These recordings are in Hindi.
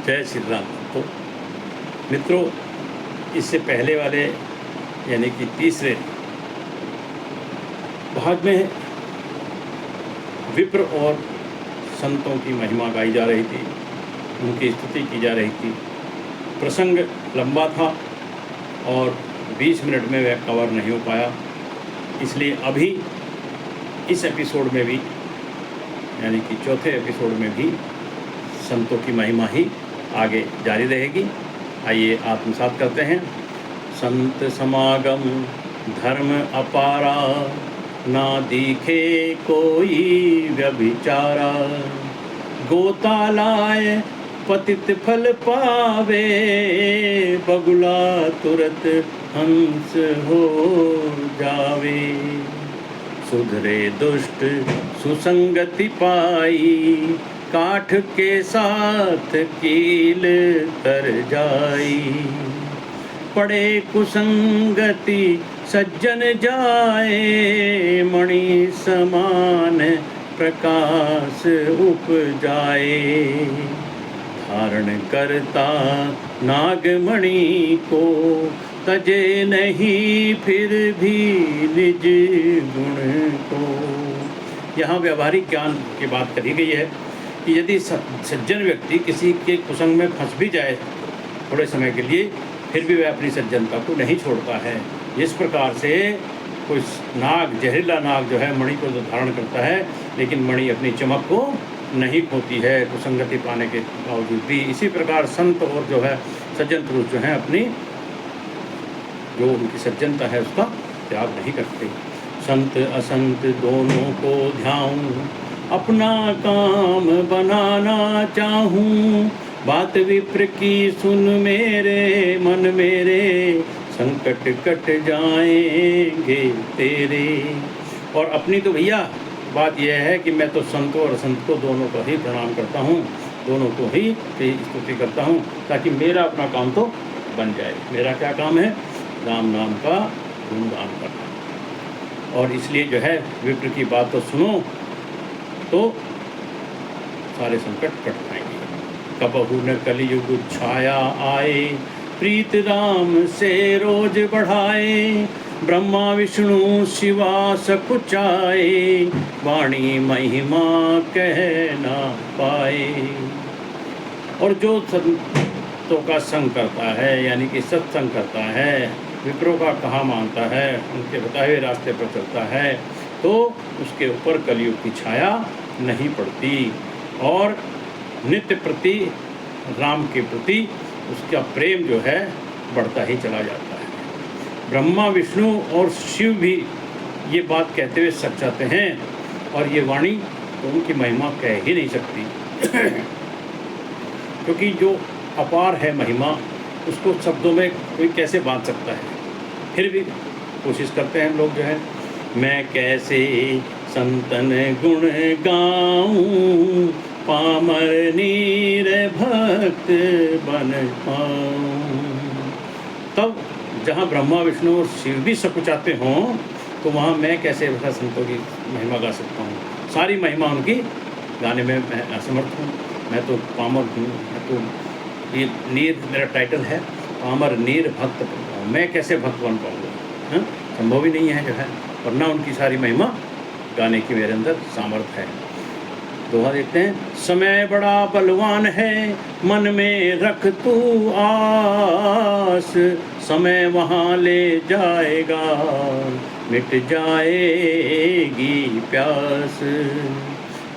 जय श्री राम। तो मित्रों, इससे पहले वाले यानी कि तीसरे भाग में विप्र और संतों की महिमा गाई जा रही थी, उनकी स्तुति की जा रही थी। प्रसंग लंबा था और 20 मिनट में वह कवर नहीं हो पाया, इसलिए अभी इस एपिसोड में भी यानी कि चौथे एपिसोड में भी संतों की महिमा ही आगे जारी रहेगी। आइए आत्मसात करते हैं। संत समागम धर्म अपारा, ना दिखे कोई व्यभिचारा। गोता लाए पतित फल पावे, बगुला तुरत हंस हो जावे। सुधरे दुष्ट सुसंगति पाई, काठ के साथ कील तर जाई। पड़े कुसंगति सज्जन जाए, मणि समान प्रकाश उपजाए। धारण करता नागमणि को, तजे नहीं फिर भी निज गुण को। यहाँ व्यावहारिक ज्ञान की बात करी गई है कि यदि सज्जन व्यक्ति किसी के कुसंग में फंस भी जाए थोड़े समय के लिए, फिर भी वह अपनी सज्जनता को नहीं छोड़ता है। जिस प्रकार से कोई नाग, जहरीला नाग जो है मणि को तो धारण करता है, लेकिन मणि अपनी चमक को नहीं खोती है कुसंगति पाने के बावजूद भी। इसी प्रकार संत और जो है सज्जन पुरुष जो हैं अपनी जो उनकी सज्जनता है उसका त्याग नहीं करते। संत असंत दोनों को ध्याऊं, अपना काम बनाना चाहूं। बात विप्र की सुन मेरे मन मेरे, संकट कट जाएंगे तेरे। और अपनी तो भैया बात यह है कि मैं तो संतों और असंत को दोनों को ही प्रणाम करता हूँ, दोनों को ही स्तुति करता हूँ, ताकि मेरा अपना काम तो बन जाए। मेरा क्या काम है? राम नाम का गुणगान करना। और इसलिए जो है विप्र की बात तो सुनो तो सारे संकट कट जाएंगे। कबहू न कलियुग छाया आए, प्रीत राम से रोज बढ़ाए। ब्रह्मा विष्णु शिवा सकुचाए, वाणी महिमा कह ना पाए। और जो संतों का संग करता है यानी कि सत्संग करता है, विप्रों का कहा मानता है, उनके बताए हुए रास्ते पर चलता है, तो उसके ऊपर कलयुग की छाया नहीं पड़ती और नित्य प्रति राम के प्रति उसका प्रेम जो है बढ़ता ही चला जाता है। ब्रह्मा विष्णु और शिव भी ये बात कहते हुए सच जाते हैं, और ये वाणी तो उनकी महिमा कह ही नहीं सकती क्योंकि जो अपार है महिमा, उसको शब्दों में कोई कैसे बांध सकता है। फिर भी कोशिश करते हैं हम लोग जो है, मैं कैसे संतन गुण गाऊं, पामर नीर भक्त बन पाऊं। तब जहाँ ब्रह्मा विष्णु और शिव भी सकुचाते हों, तो वहाँ मैं कैसे वैसा संतों की महिमा गा सकता हूँ। सारी महिमा उनकी गाने में मैं असमर्थ हूँ। मैं तो पामर हूँ, मैं तो ये नीर मेरा टाइटल है, पामर नीर भक्त बन पाऊँ। मैं कैसे भक्त बन पाऊँगा? संभव ही नहीं है जो है, वरना उनकी सारी महिमा गाने की मेरे अंदर सामर्थ्य है। दोहा देखते हैं। समय बड़ा बलवान है, मन में रख तू आस। समय वहाँ ले जाएगा, मिट जाएगी प्यास।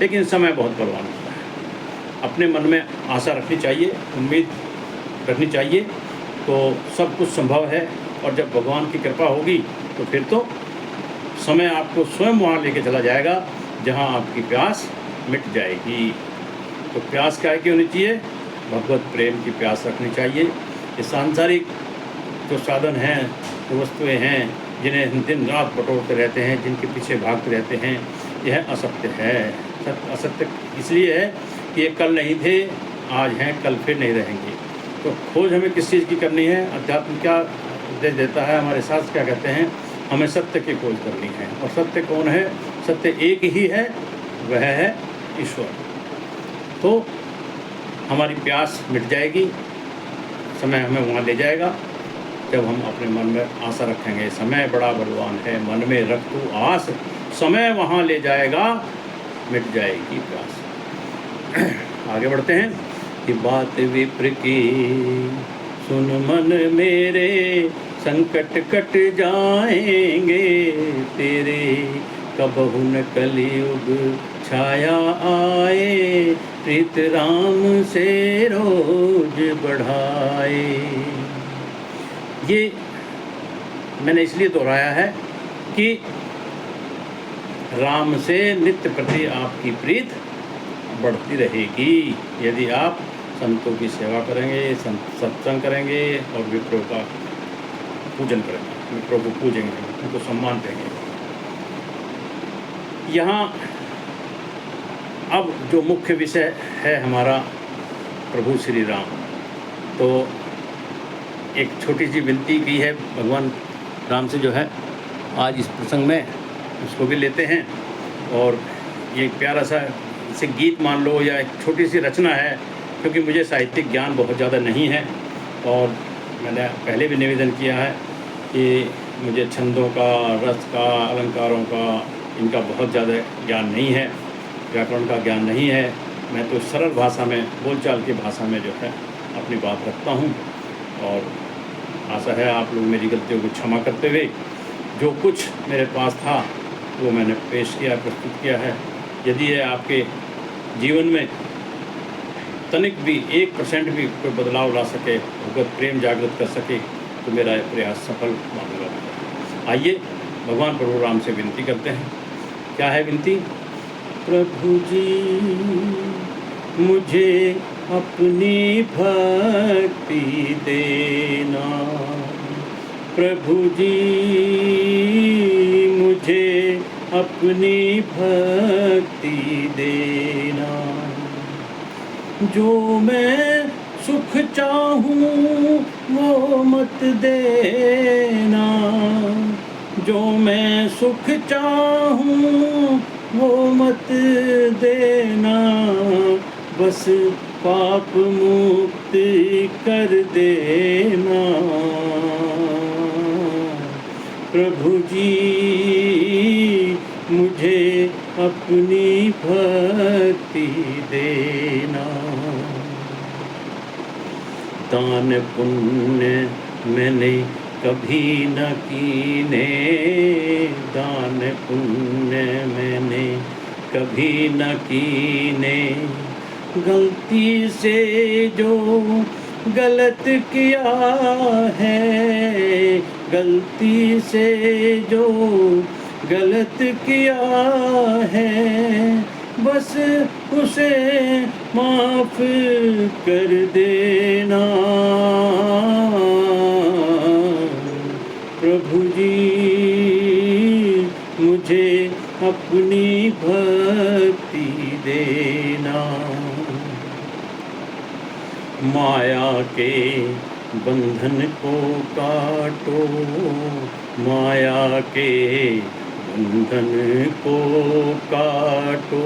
लेकिन समय बहुत बलवान होता है। अपने मन में आशा रखनी चाहिए, उम्मीद रखनी चाहिए, तो सब कुछ संभव है। और जब भगवान की कृपा होगी तो फिर तो समय आपको स्वयं वहाँ लेके चला जाएगा जहाँ आपकी प्यास मिट जाएगी। तो प्यास क्या की होनी चाहिए? भगवत प्रेम की प्यास रखनी चाहिए। ये सांसारिक जो साधन हैं, जो वस्तुएं हैं, जिन्हें दिन रात बटोरते रहते हैं, जिनके पीछे भागते रहते हैं, यह असत्य है। असत्य इसलिए है कि ये कल नहीं थे, आज हैं, कल फिर नहीं रहेंगे। तो खोज हमें किस चीज़ की करनी है? अध्यात्म क्या उपदेश देता है? हमारे शास्त्र क्या कहते हैं? हमें सत्य की खोज करनी है। और सत्य कौन है? सत्य एक ही है, वह है ईश्वर। तो हमारी प्यास मिट जाएगी, समय हमें वहाँ ले जाएगा जब हम अपने मन में आशा रखेंगे। समय बड़ा बलवान है, मन में रख तू आस, समय वहाँ ले जाएगा, मिट जाएगी प्यास। आगे बढ़ते हैं कि बात विप्र की सुन मन मेरे, संकट कट जाएंगे तेरे, कबहु न कलियुग छाया आए, प्रीत राम से रोज बढ़ाए। ये मैंने इसलिए दोहराया है कि राम से नित्य प्रति आपकी प्रीत बढ़ती रहेगी यदि आप संतों की सेवा करेंगे, सत्संग करेंगे और विप्रों का पूजन करेंगे, विप्रों को पूजेंगे, उनको सम्मान देंगे। यहाँ अब जो मुख्य विषय है हमारा प्रभु श्री राम, तो एक छोटी सी विनती की है भगवान राम से जो है आज इस प्रसंग में, उसको भी लेते हैं। और ये एक प्यारा सा इसे गीत मान लो या एक छोटी सी रचना है, क्योंकि मुझे साहित्यिक ज्ञान बहुत ज़्यादा नहीं है और मैंने पहले भी निवेदन किया है कि मुझे छंदों का, रस का, अलंकारों का, इनका बहुत ज़्यादा ज्ञान नहीं है, व्याकरण का ज्ञान नहीं है। मैं तो सरल भाषा में, बोलचाल की भाषा में जो है अपनी बात रखता हूँ और आशा है आप लोग मेरी गलतियों को क्षमा करते हुए जो कुछ मेरे पास था वो मैंने पेश किया, प्रस्तुत किया है। यदि ये आपके जीवन में तनिक भी 1% भी कोई बदलाव ला सके, भगवत प्रेम जागृत कर सके, तो मेरा प्रयास सफल मानूंगा। आइए भगवान प्रभु राम से विनती करते हैं। क्या है विनती? प्रभु जी मुझे अपनी भक्ति देना, प्रभु जी मुझे अपनी भक्ति देना, जो मैं सुख चाहूँ वो मत देना, जो मैं सुख चाहूँ वो मत देना, बस पाप मुक्त कर देना, प्रभु जी मुझे अपनी भक्ति देना। दान पुण्य मैंने कभी न कीने, दान पुण्य मैंने कभी न कीने, गलती से जो गलत किया है, गलती से जो गलत किया है, बस उसे माफ़ कर देना, प्रभु जी मुझे अपनी भक्ति देना। माया के बंधन को काटो, माया के बंधन को काटो,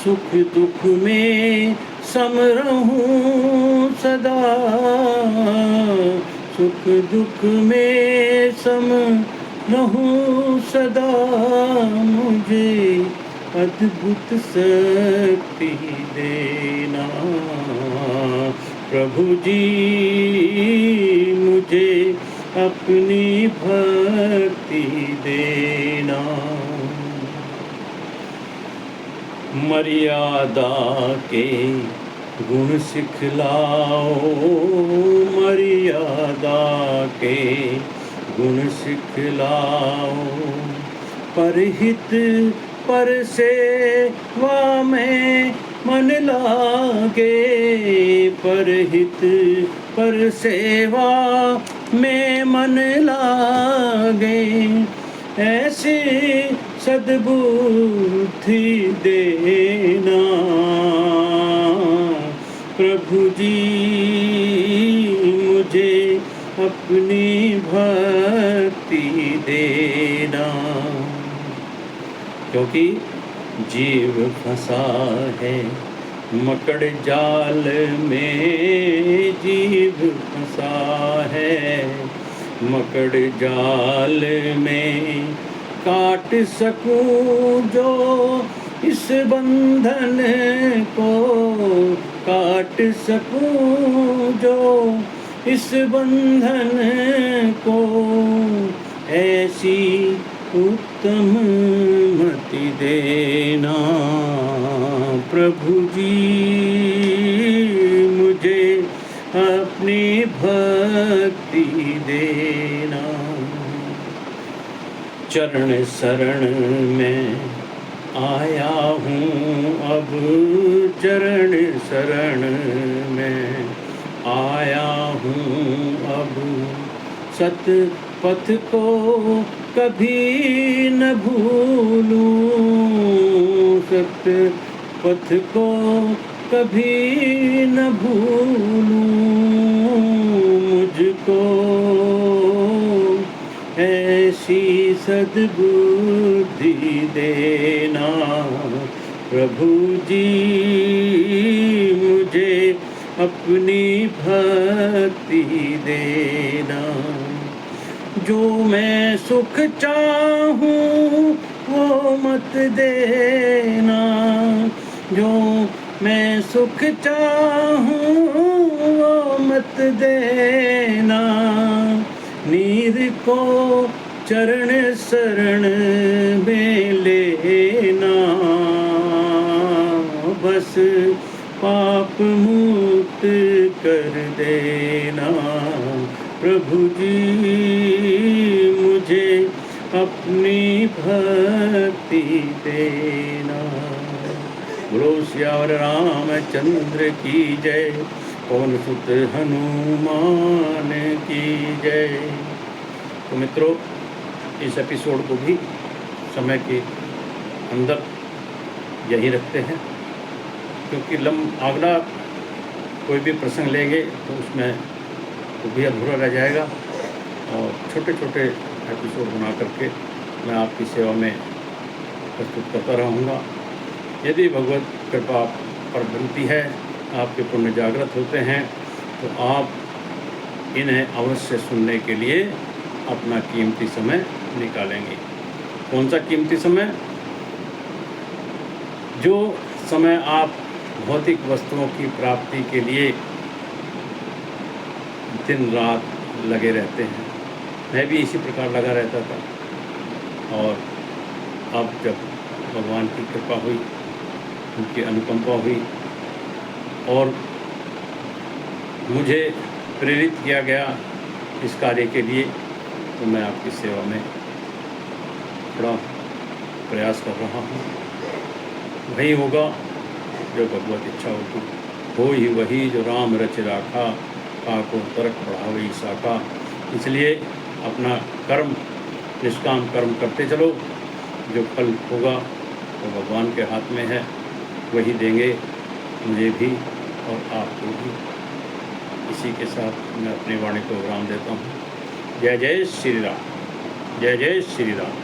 सुख दुख में सम रहूं सदा, सुख दुख में सम रहूं सदा, मुझे अद्भुत शक्ति देना, प्रभु जी मुझे अपनी भक्ति देना। मर्यादा के गुण सिखलाओ, मर्यादा के गुण सिखलाओ, परहित पर सेवा में मन लागे, परहित पर सेवा में मन लागे, ऐसे सद्बुद्धि देना, प्रभु जी मुझे अपनी भक्ति देना, क्योंकि जीव फंसा है मकड़ जाल में जीव फंसा है, मकड़ जाल में काट सकूं जो इस बंधन को, काट सकूं जो इस बंधन को, ऐसी उत्तम मति देना प्रभु जी मुझे, अपनी भक्ति देना। चरण शरण में आया हूँ अब, चरण शरण में आया हूँ अब, सत पथ को कभी न भूलूं, सत पथ को कभी न भूलूं, मुझको ऐसी सद्बुद्धि देना प्रभु जी मुझे, अपनी भक्ति देना। जो मैं सुख चाहूं वो मत देना, जो मैं सुख चाहूं वो मत देना, नीर को चरण शरण में लेना, बस पाप मुक्त कर देना प्रभु जी मुझे, अपनी भक्ति देना। बोलो सियावर रामचंद्र की जय, पवन सुत हनुमान की जय। तो मित्रों, इस एपिसोड को भी समय के अंदर यही रखते हैं, क्योंकि अगला कोई भी प्रसंग लेंगे तो उसमें वो भी अधूरा रह जाएगा, और छोटे छोटे एपिसोड बना करके मैं आपकी सेवा में प्रस्तुत करता रहूँगा। यदि भगवत कृपा पर बनती है, आपके पुण्य जागृत होते हैं, तो आप इन्हें अवश्य सुनने के लिए अपना कीमती समय निकालेंगे। कौन सा कीमती समय? जो समय आप भौतिक वस्तुओं की प्राप्ति के लिए दिन रात लगे रहते हैं। मैं भी इसी प्रकार लगा रहता था, और अब जब भगवान की कृपा हुई, उनकी अनुकंपा हुई और मुझे प्रेरित किया गया इस कार्य के लिए, तो मैं आपकी सेवा में थोड़ा प्रयास कर रहा हूँ। वही होगा जो भगवत इच्छा होगी, हो ही वही जो राम रच राखा, काको तरक बढ़ावे साका। इसलिए अपना कर्म, निष्काम कर्म करते चलो, जो फल होगा वो भगवान के हाथ में है, वही देंगे मुझे भी और आपको भी। इसी के साथ मैं अपनी वाणी को विराम देता हूँ। जय जय श्री राम, जय जय श्री राम।